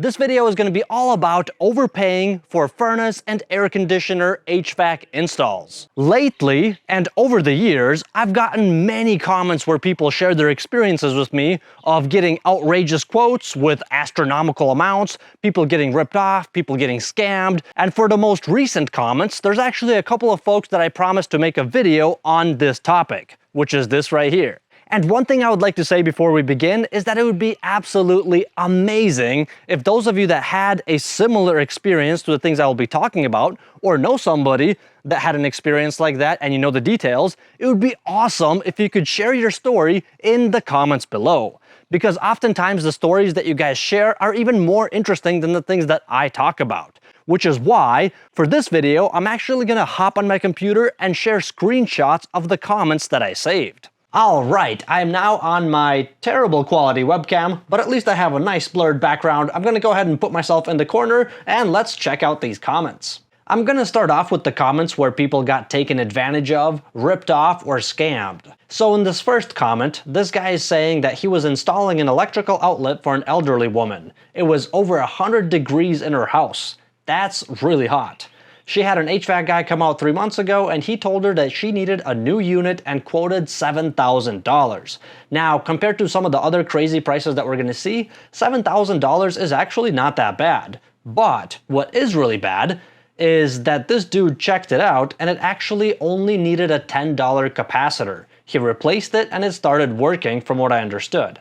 This video is going to be all about overpaying for furnace and air conditioner HVAC installs. Lately, and over the years, I've gotten many comments where people share their experiences with me of getting outrageous quotes with astronomical amounts, people getting ripped off, people getting scammed, and for the most recent comments, there's actually a couple of folks that I promised to make a video on this topic, which is this right here. And one thing I would like to say before we begin is that it would be absolutely amazing if those of you that had a similar experience to the things I will be talking about, or know somebody that had an experience like that and you know the details, it would be awesome if you could share your story in the comments below. Because oftentimes the stories that you guys share are even more interesting than the things that I talk about. Which is why, for this video, I'm actually gonna hop on my computer and share screenshots of the comments that I saved. Alright, I am now on my terrible quality webcam, but at least I have a nice blurred background. I'm gonna go ahead and put myself in the corner and let's check out these comments. I'm gonna start off with the comments where people got taken advantage of, ripped off, or scammed. So in this first comment, this guy is saying that he was installing an electrical outlet for an elderly woman. It was over 100 degrees in her house. That's really hot. She had an HVAC guy come out 3 months ago and he told her that she needed a new unit and quoted $7,000. Now, compared to some of the other crazy prices that we're gonna see, $7,000 is actually not that bad. But what is really bad is that this dude checked it out and it actually only needed a $10 capacitor. He replaced it and it started working from what I understood.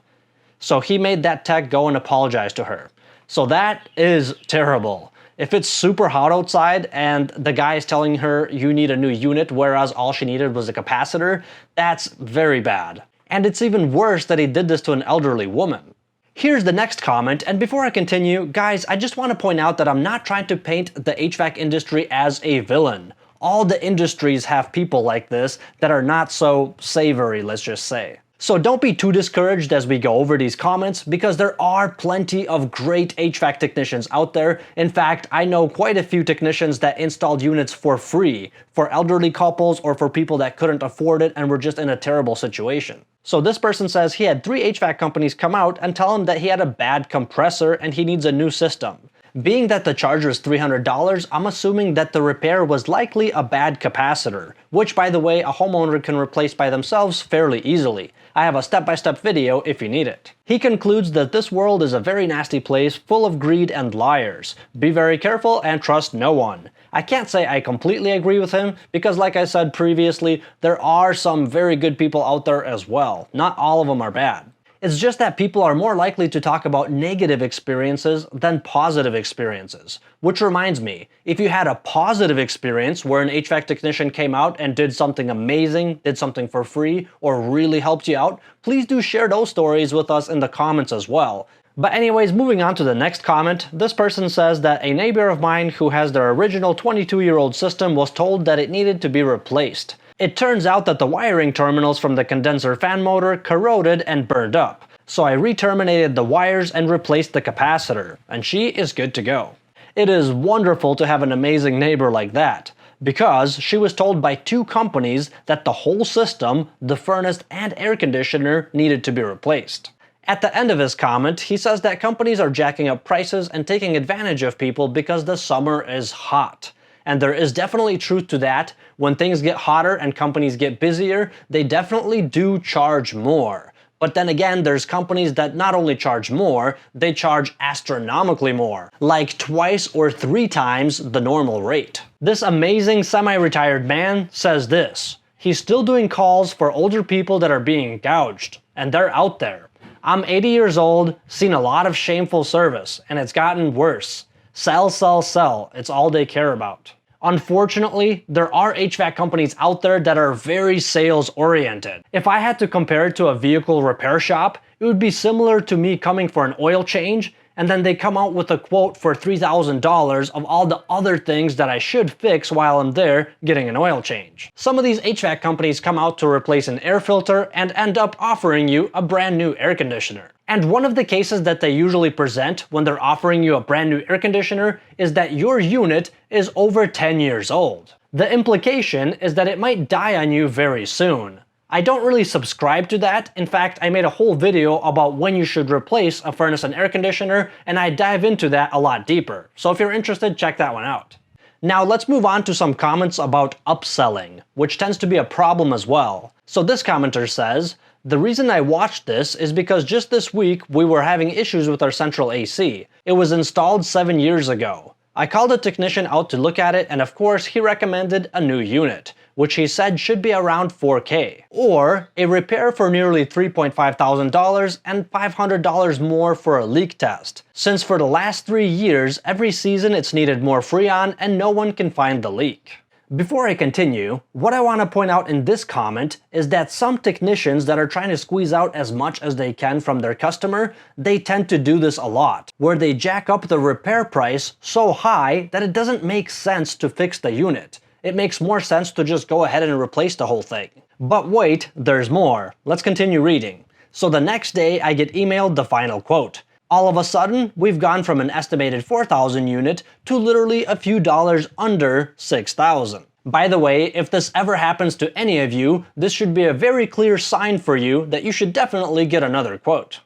So he made that tech go and apologize to her. So that is terrible. If it's super hot outside and the guy is telling her you need a new unit whereas all she needed was a capacitor, that's very bad. And it's even worse that he did this to an elderly woman. Here's the next comment, and before I continue, guys, I just want to point out that I'm not trying to paint the HVAC industry as a villain. All the industries have people like this that are not so savory, let's just say. So don't be too discouraged as we go over these comments because there are plenty of great HVAC technicians out there. In fact, I know quite a few technicians that installed units for free for elderly couples or for people that couldn't afford it and were just in a terrible situation. So this person says he had 3 HVAC companies come out and tell him that he had a bad compressor and he needs a new system. Being that the charger is $300, I'm assuming that the repair was likely a bad capacitor, which by the way, a homeowner can replace by themselves fairly easily. I have a step-by-step video if you need it. He concludes that this world is a very nasty place full of greed and liars. Be very careful and trust no one. I can't say I completely agree with him because like I said previously, there are some very good people out there as well. Not all of them are bad. It's just that people are more likely to talk about negative experiences than positive experiences. Which reminds me, if you had a positive experience where an HVAC technician came out and did something amazing, did something for free, or really helped you out, please do share those stories with us in the comments as well. But anyways, moving on to the next comment, this person says that a neighbor of mine who has their original 22-year-old system was told that it needed to be replaced. It turns out that the wiring terminals from the condenser fan motor corroded and burned up. So I re-terminated the wires and replaced the capacitor, and she is good to go. It is wonderful to have an amazing neighbor like that, because she was told by 2 companies that the whole system, the furnace and air conditioner, needed to be replaced. At the end of his comment, he says that companies are jacking up prices and taking advantage of people because the summer is hot. And there is definitely truth to that. When things get hotter and companies get busier, they definitely do charge more. But then again, there's companies that not only charge more, they charge astronomically more, like 2 or 3 times the normal rate. This amazing semi-retired man says this: he's still doing calls for older people that are being gouged, and they're out there. I'm 80 years old, seen a lot of shameful service, and it's gotten worse. Sell, sell, sell, it's all they care about. Unfortunately, there are HVAC companies out there that are very sales oriented. If I had to compare it to a vehicle repair shop, it would be similar to me coming for an oil change and then they come out with a quote for $3,000 of all the other things that I should fix while I'm there getting an oil change. Some of these HVAC companies come out to replace an air filter and end up offering you a brand new air conditioner. And one of the cases that they usually present when they're offering you a brand new air conditioner is that your unit is over 10 years old. The implication is that it might die on you very soon. I don't really subscribe to that. In fact, I made a whole video about when you should replace a furnace and air conditioner, and I dive into that a lot deeper. So if you're interested, check that one out. Now let's move on to some comments about upselling, which tends to be a problem as well. So this commenter says, "The reason I watched this is because just this week we were having issues with our central AC. It was installed 7 years ago. I called a technician out to look at it, and of course he recommended a new unit, which he said should be around $4K, or a repair for nearly $3,500 and $500 more for a leak test, since for the last 3 years, every season it's needed more Freon and no one can find the leak." Before I continue, what I want to point out in this comment is that some technicians that are trying to squeeze out as much as they can from their customer, they tend to do this a lot, where they jack up the repair price so high that it doesn't make sense to fix the unit. It makes more sense to just go ahead and replace the whole thing. But wait, there's more. Let's continue reading. So the next day I get emailed the final quote. All of a sudden, we've gone from an estimated 4,000 unit to literally a few dollars under 6,000. By the way, if this ever happens to any of you, this should be a very clear sign for you that you should definitely get another quote.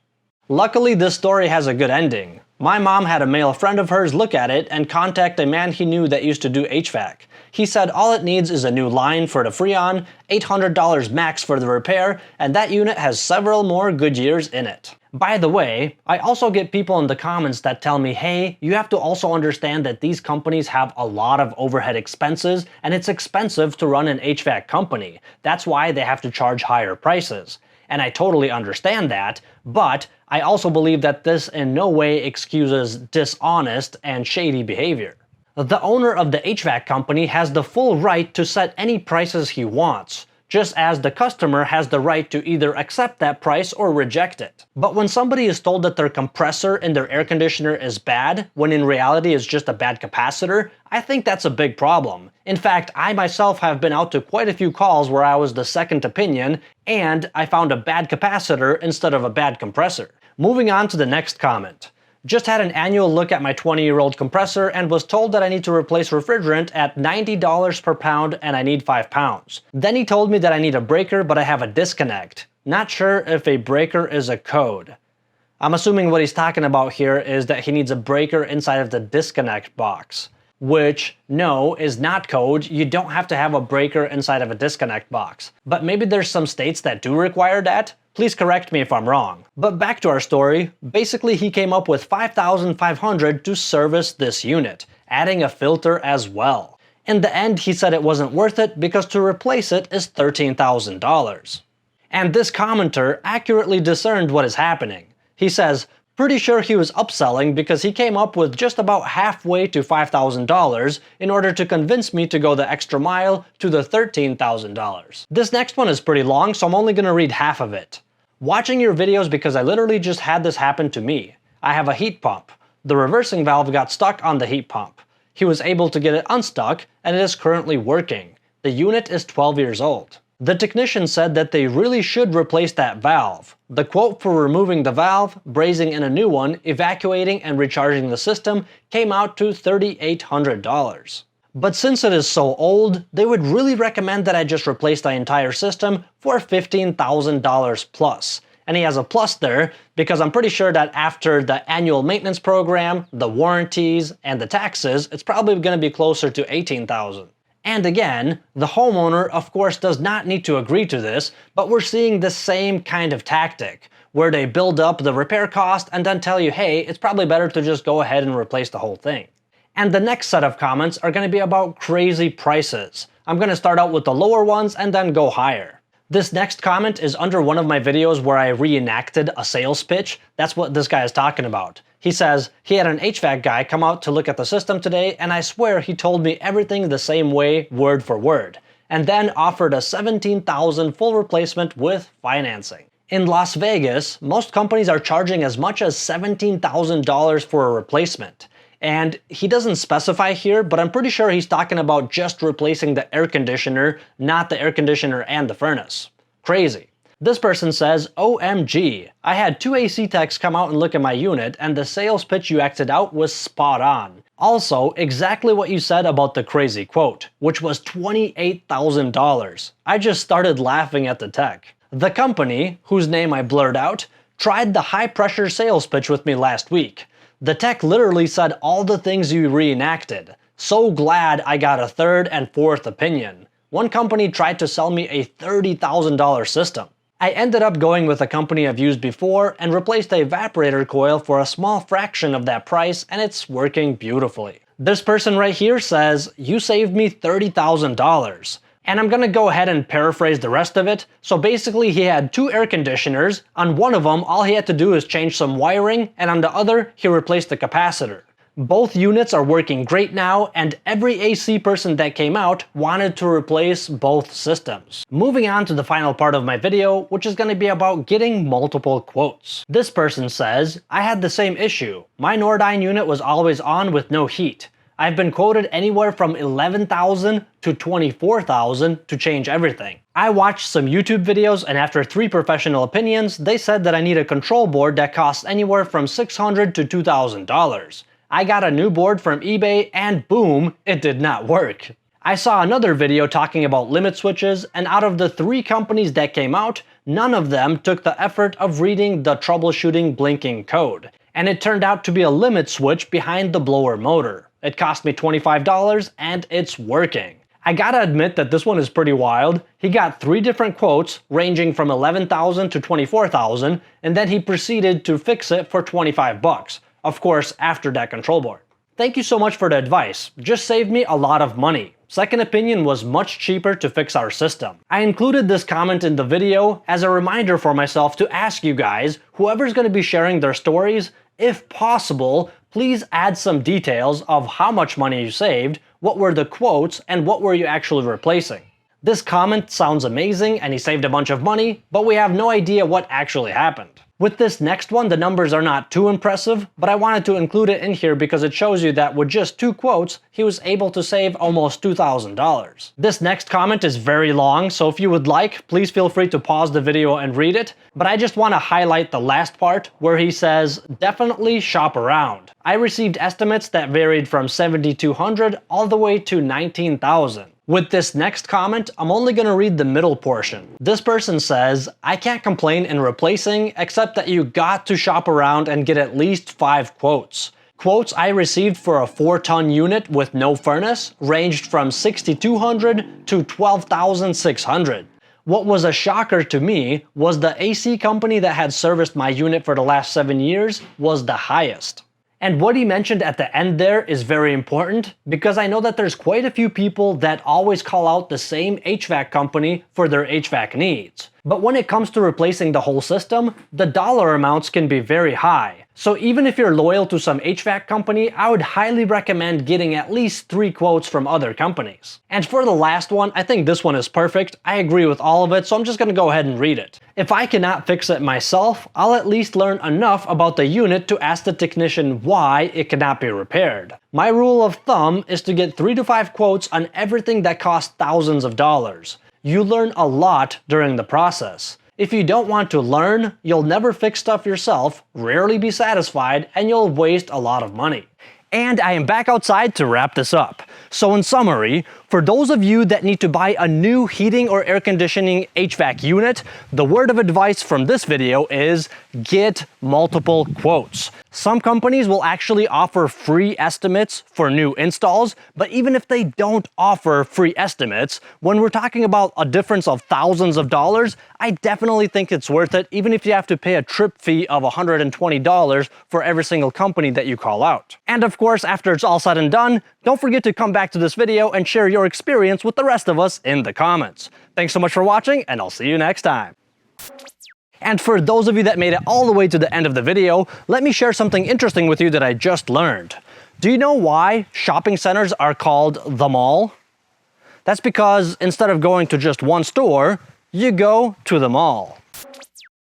Luckily, this story has a good ending. My mom had a male friend of hers look at it and contact a man he knew that used to do HVAC. He said all it needs is a new line for the Freon, $800 max for the repair, and that unit has several more good years in it. By the way, I also get people in the comments that tell me, hey, you have to also understand that these companies have a lot of overhead expenses and it's expensive to run an HVAC company. That's why they have to charge higher prices. And I totally understand that, but I also believe that this in no way excuses dishonest and shady behavior. The owner of the HVAC company has the full right to set any prices he wants, just as the customer has the right to either accept that price or reject it. But when somebody is told that their compressor in their air conditioner is bad, when in reality it's just a bad capacitor, I think that's a big problem. In fact, I myself have been out to quite a few calls where I was the second opinion, and I found a bad capacitor instead of a bad compressor. Moving on to the next comment. Just had an annual look at my 20-year-old compressor and was told that I need to replace refrigerant at $90 per pound and I need 5 pounds. Then he told me that I need a breaker but I have a disconnect. Not sure if a breaker is a code. I'm assuming what he's talking about here is that he needs a breaker inside of the disconnect box. Which, no, is not code. You don't have to have a breaker inside of a disconnect box. But maybe there's some states that do require that? Please correct me if I'm wrong. But back to our story, basically he came up with $5,500 to service this unit, adding a filter as well. In the end, he said it wasn't worth it because to replace it is $13,000. And this commenter accurately discerned what is happening. He says, pretty sure he was upselling because he came up with just about halfway to $5,000 in order to convince me to go the extra mile to the $13,000. This next one is pretty long, so I'm only going to read half of it. Watching your videos because I literally just had this happen to me. I have a heat pump. The reversing valve got stuck on the heat pump. He was able to get it unstuck and it is currently working. The unit is 12 years old. The technician said that they really should replace that valve. The quote for removing the valve, brazing in a new one, evacuating and recharging the system came out to $3,800. But since it is so old, they would really recommend that I just replace the entire system for $15,000 plus. And he has a plus there because I'm pretty sure that after the annual maintenance program, the warranties, and the taxes, it's probably going to be closer to $18,000. And again, the homeowner of course does not need to agree to this, but we're seeing the same kind of tactic, where they build up the repair cost and then tell you, hey, it's probably better to just go ahead and replace the whole thing. And the next set of comments are going to be about crazy prices. I'm going to start out with the lower ones and then go higher. This next comment is under one of my videos where I reenacted a sales pitch. That's what this guy is talking about. He says, he had an HVAC guy come out to look at the system today and I swear he told me everything the same way, word for word, and then offered a $17,000 full replacement with financing. In Las Vegas, most companies are charging as much as $17,000 for a replacement. And he doesn't specify here, but I'm pretty sure he's talking about just replacing the air conditioner, not the air conditioner and the furnace. Crazy. This person says, OMG, I had 2 AC techs come out and look at my unit, and the sales pitch you acted out was spot on. Also, exactly what you said about the crazy quote, which was $28,000. I just started laughing at the tech. The company, whose name I blurred out, tried the high-pressure sales pitch with me last week. The tech literally said all the things you reenacted. So glad I got a third and fourth opinion. One company tried to sell me a $30,000 system. I ended up going with a company I've used before and replaced a evaporator coil for a small fraction of that price, and it's working beautifully. This person right here says, you saved me $30,000. And I'm gonna go ahead and paraphrase the rest of it. So basically he had 2 air conditioners. On one of them, all he had to do is change some wiring, and on the other, he replaced the capacitor. Both units are working great now, and every AC person that came out wanted to replace both systems. Moving on to the final part of my video, which is going to be about getting multiple quotes. This person says, I had the same issue. My Nordyne unit was always on with no heat. I've been quoted anywhere from $11,000 to $24,000 to change everything. I watched some YouTube videos, and after 3 professional opinions, they said that I need a control board that costs anywhere from $600 to $2,000. I got a new board from eBay and boom, it did not work. I saw another video talking about limit switches, and out of the 3 companies that came out, none of them took the effort of reading the troubleshooting blinking code. And it turned out to be a limit switch behind the blower motor. It cost me $25 and it's working. I gotta admit that this one is pretty wild. He got 3 different quotes ranging from $11,000 to $24,000, and then he proceeded to fix it for $25. Of course, after that control board. Thank you so much for the advice. Just saved me a lot of money. Second opinion was much cheaper to fix our system. I included this comment in the video as a reminder for myself to ask you guys, whoever's going to be sharing their stories, if possible, please add some details of how much money you saved, what were the quotes, and what were you actually replacing. This comment sounds amazing and he saved a bunch of money, but we have no idea what actually happened. With this next one, the numbers are not too impressive, but I wanted to include it in here because it shows you that with just 2 quotes, he was able to save almost $2,000. This next comment is very long, so if you would like, please feel free to pause the video and read it, but I just want to highlight the last part where he says, definitely shop around. I received estimates that varied from $7,200 all the way to $19,000. With this next comment, I'm only going to read the middle portion. This person says, I can't complain in replacing, except that you got to shop around and get at least 5 quotes. Quotes I received for a 4-ton unit with no furnace ranged from $6,200 to $12,600. What was a shocker to me was the AC company that had serviced my unit for the last 7 years was the highest. And what he mentioned at the end there is very important because I know that there's quite a few people that always call out the same HVAC company for their HVAC needs. But when it comes to replacing the whole system, the dollar amounts can be very high. So even if you're loyal to some HVAC company, I would highly recommend getting at least 3 quotes from other companies. And for the last one, I think this one is perfect. I agree with all of it, so I'm just gonna go ahead and read it. If I cannot fix it myself, I'll at least learn enough about the unit to ask the technician why it cannot be repaired. My rule of thumb is to get 3 to 5 quotes on everything that costs thousands of dollars. You learn a lot during the process. If you don't want to learn, you'll never fix stuff yourself, rarely be satisfied, and you'll waste a lot of money. And I am back outside to wrap this up. So in summary, for those of you that need to buy a new heating or air conditioning HVAC unit, the word of advice from this video is get multiple quotes. Some companies will actually offer free estimates for new installs, but even if they don't offer free estimates, when we're talking about a difference of thousands of dollars, I definitely think it's worth it, even if you have to pay a trip fee of $120 for every single company that you call out. And of course, after it's all said and done, don't forget to come back to this video and share your experience with the rest of us in the comments. Thanks so much for watching, and I'll see you next time. And for those of you that made it all the way to the end of the video, let me share something interesting with you that I just learned. Do you know why shopping centers are called the mall? That's because instead of going to just one store, you go to the mall.